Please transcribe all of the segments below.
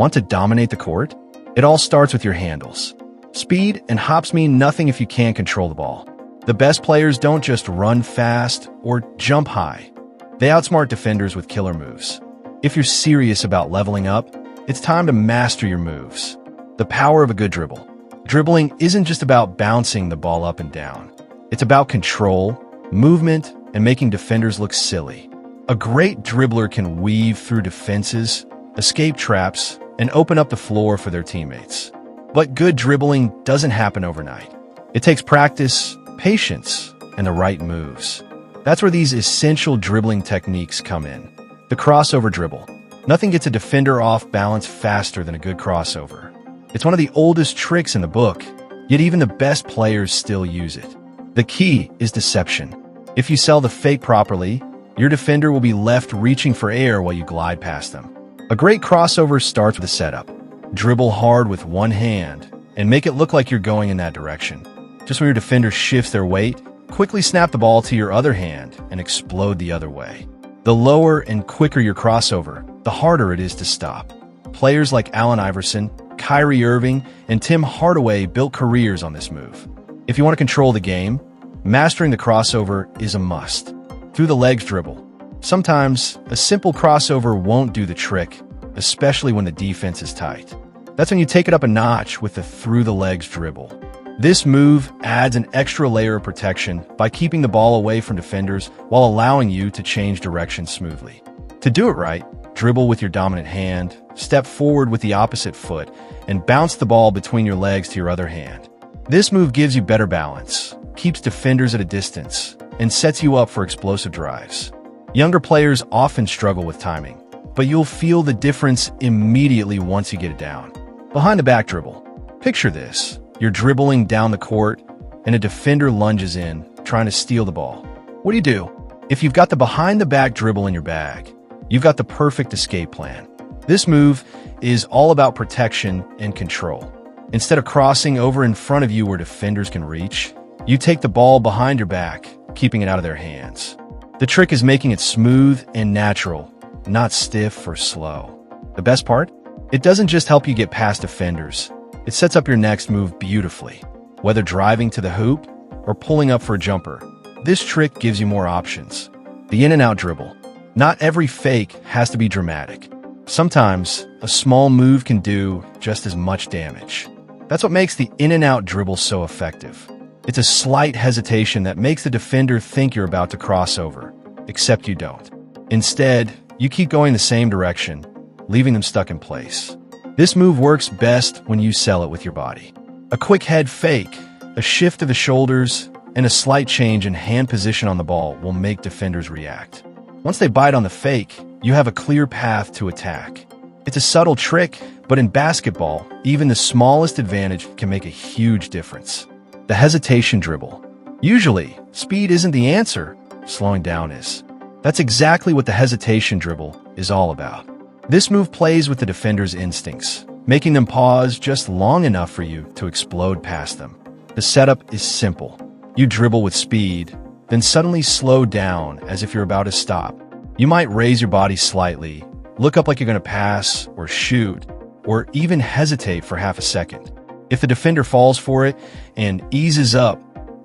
Want to dominate the court? It all starts with your handles. Speed and hops mean nothing if you can't control the ball. The best players don't just run fast or jump high. They outsmart defenders with killer moves. If you're serious about leveling up, it's time to master your moves. The power of a good dribble. Dribbling isn't just about bouncing the ball up and down. It's about control, movement, and making defenders look silly. A great dribbler can weave through defenses, escape traps, and open up the floor for their teammates. But good dribbling doesn't happen overnight. It takes practice, patience, and the right moves. That's where these essential dribbling techniques come in. The crossover dribble. Nothing gets a defender off balance faster than a good crossover. It's one of the oldest tricks in the book, yet even the best players still use it. The key is deception. If you sell the fake properly, your defender will be left reaching for air while you glide past them. A great crossover starts with a setup. Dribble hard with one hand and make it look like you're going in that direction. Just when your defender shifts their weight, quickly snap the ball to your other hand and explode the other way. The lower and quicker your crossover, the harder it is to stop. Players like Allen Iverson, Kyrie Irving, and Tim Hardaway built careers on this move. If you want to control the game, mastering the crossover is a must. Through the legs dribble. Sometimes, a simple crossover won't do the trick, especially when the defense is tight. That's when you take it up a notch with the through the legs dribble. This move adds an extra layer of protection by keeping the ball away from defenders while allowing you to change direction smoothly. To do it right, dribble with your dominant hand, step forward with the opposite foot, and bounce the ball between your legs to your other hand. This move gives you better balance, keeps defenders at a distance, and sets you up for explosive drives. Younger players often struggle with timing, but you'll feel the difference immediately once you get it down. Behind the back dribble. Picture this. You're dribbling down the court, and a defender lunges in, trying to steal the ball. What do? If you've got the behind-the-back dribble in your bag, you've got the perfect escape plan. This move is all about protection and control. Instead of crossing over in front of you where defenders can reach, you take the ball behind your back, keeping it out of their hands. The trick is making it smooth and natural, not stiff or slow. The best part? It doesn't just help you get past defenders. It sets up your next move beautifully. Whether driving to the hoop or pulling up for a jumper, this trick gives you more options. The in and out dribble. Not every fake has to be dramatic. Sometimes, a small move can do just as much damage. That's what makes the in and out dribble so effective. It's a slight hesitation that makes the defender think you're about to cross over, except you don't. Instead, you keep going the same direction, leaving them stuck in place. This move works best when you sell it with your body. A quick head fake, a shift of the shoulders, and a slight change in hand position on the ball will make defenders react. Once they bite on the fake, you have a clear path to attack. It's a subtle trick, but in basketball, even the smallest advantage can make a huge difference. The hesitation dribble. Usually, speed isn't the answer, slowing down is. That's exactly what the hesitation dribble is all about. This move plays with the defender's instincts, making them pause just long enough for you to explode past them. The setup is simple. You dribble with speed, then suddenly slow down as if you're about to stop. You might raise your body slightly, look up like you're going to pass or shoot, or even hesitate for half a second. If the defender falls for it and eases up,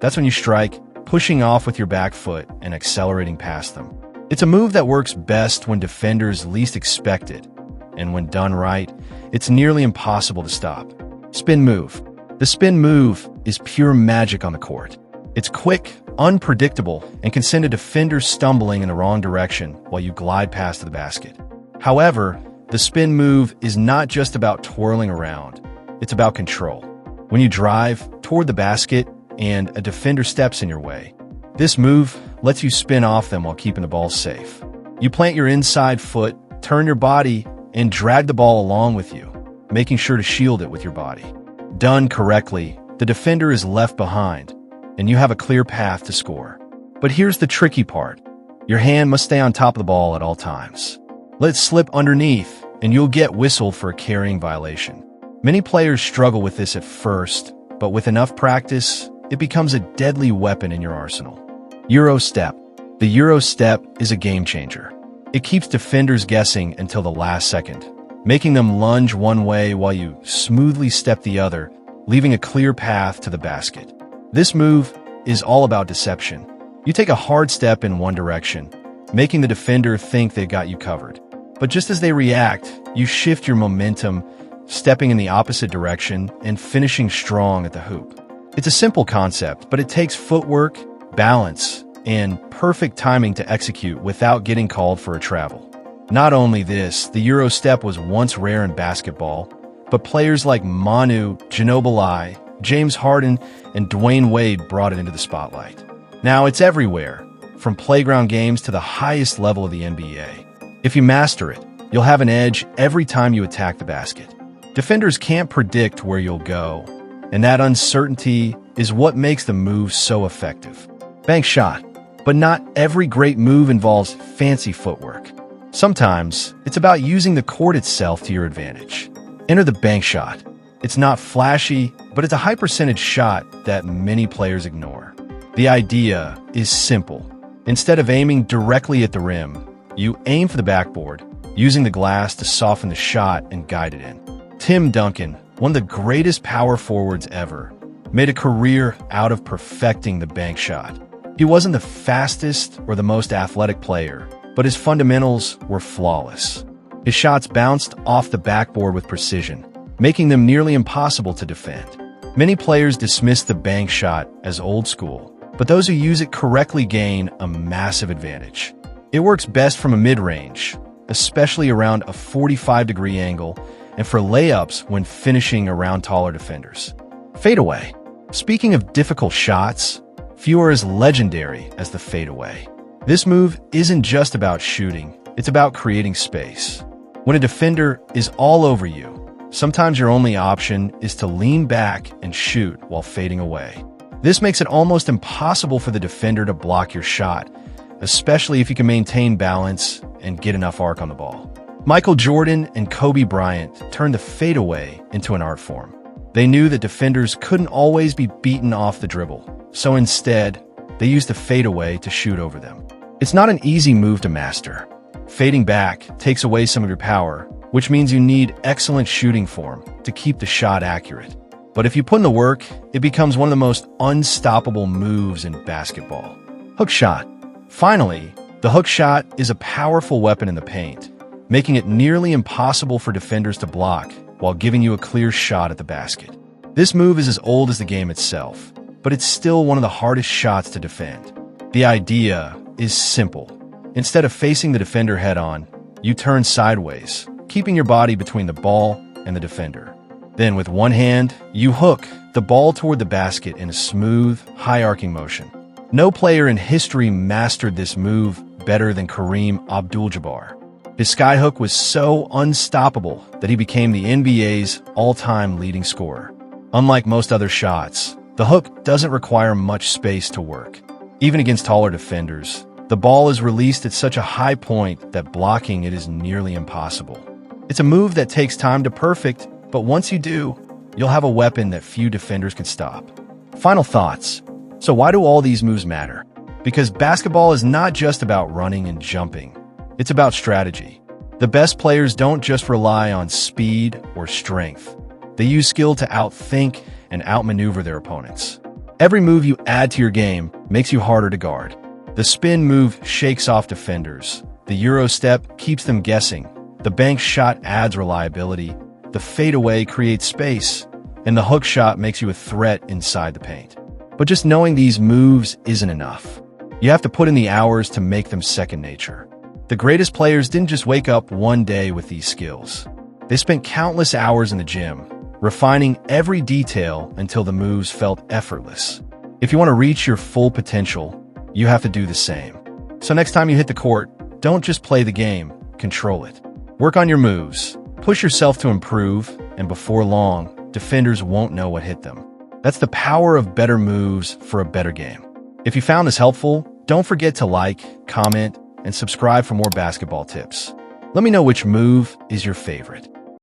that's when you strike, pushing off with your back foot and accelerating past them. It's a move that works best when defenders least expect it, and when done right, it's nearly impossible to stop. Spin move. The spin move is pure magic on the court. It's quick, unpredictable, and can send a defender stumbling in the wrong direction while you glide past to the basket. However, the spin move is not just about twirling around. It's about control. When you drive toward the basket and a defender steps in your way, this move lets you spin off them while keeping the ball safe. You plant your inside foot, turn your body, and drag the ball along with you, making sure to shield it with your body. Done correctly, the defender is left behind, and you have a clear path to score. But here's the tricky part. Your hand must stay on top of the ball at all times. Let it slip underneath, and you'll get whistled for a carrying violation. Many players struggle with this at first, but with enough practice, it becomes a deadly weapon in your arsenal. Eurostep. The Eurostep is a game changer. It keeps defenders guessing until the last second, making them lunge one way while you smoothly step the other, leaving a clear path to the basket. This move is all about deception. You take a hard step in one direction, making the defender think they've got you covered. But just as they react, you shift your momentum, stepping in the opposite direction and finishing strong at the hoop. It's a simple concept, but it takes footwork, balance, and perfect timing to execute without getting called for a travel. Not only this, the Eurostep was once rare in basketball, but players like Manu Ginobili, James Harden, and Dwayne Wade brought it into the spotlight. Now it's everywhere, from playground games to the highest level of the NBA. If you master it, you'll have an edge every time you attack the basket. Defenders can't predict where you'll go, and that uncertainty is what makes the move so effective. Bank shot. But not every great move involves fancy footwork. Sometimes, it's about using the court itself to your advantage. Enter the bank shot. It's not flashy, but it's a high-percentage shot that many players ignore. The idea is simple. Instead of aiming directly at the rim, you aim for the backboard, using the glass to soften the shot and guide it in. Tim Duncan, one of the greatest power forwards ever, made a career out of perfecting the bank shot. He wasn't the fastest or the most athletic player, but his fundamentals were flawless. His shots bounced off the backboard with precision, making them nearly impossible to defend. Many players dismiss the bank shot as old school, but those who use it correctly gain a massive advantage. It works best from a mid-range, especially around a 45-degree angle, and for layups when finishing around taller defenders. Fadeaway. Speaking of difficult shots, few are as legendary as the fadeaway. This move isn't just about shooting, it's about creating space. When a defender is all over you, sometimes your only option is to lean back and shoot while fading away. This makes it almost impossible for the defender to block your shot, especially if you can maintain balance and get enough arc on the ball. Michael Jordan and Kobe Bryant turned the fadeaway into an art form. They knew that defenders couldn't always be beaten off the dribble, so instead, they used the fadeaway to shoot over them. It's not an easy move to master. Fading back takes away some of your power, which means you need excellent shooting form to keep the shot accurate. But if you put in the work, it becomes one of the most unstoppable moves in basketball. Hook shot. Finally, the hook shot is a powerful weapon in the paint, making it nearly impossible for defenders to block while giving you a clear shot at the basket. This move is as old as the game itself, but it's still one of the hardest shots to defend. The idea is simple. Instead of facing the defender head-on, you turn sideways, keeping your body between the ball and the defender. Then with one hand, you hook the ball toward the basket in a smooth, high-arcing motion. No player in history mastered this move better than Kareem Abdul-Jabbar. His skyhook was so unstoppable that he became the NBA's all-time leading scorer. Unlike most other shots, the hook doesn't require much space to work. Even against taller defenders, the ball is released at such a high point that blocking it is nearly impossible. It's a move that takes time to perfect, but once you do, you'll have a weapon that few defenders can stop. Final thoughts. So why do all these moves matter? Because basketball is not just about running and jumping. It's about strategy. The best players don't just rely on speed or strength. They use skill to outthink and outmaneuver their opponents. Every move you add to your game makes you harder to guard. The spin move shakes off defenders. The Eurostep keeps them guessing. The bank shot adds reliability. The fadeaway creates space. And the hook shot makes you a threat inside the paint. But just knowing these moves isn't enough. You have to put in the hours to make them second nature. The greatest players didn't just wake up one day with these skills. They spent countless hours in the gym, refining every detail until the moves felt effortless. If you want to reach your full potential, you have to do the same. So next time you hit the court, don't just play the game, control it. Work on your moves, push yourself to improve, and before long, defenders won't know what hit them. That's the power of better moves for a better game. If you found this helpful, don't forget to like, comment, and subscribe for more basketball tips. Let me know which move is your favorite.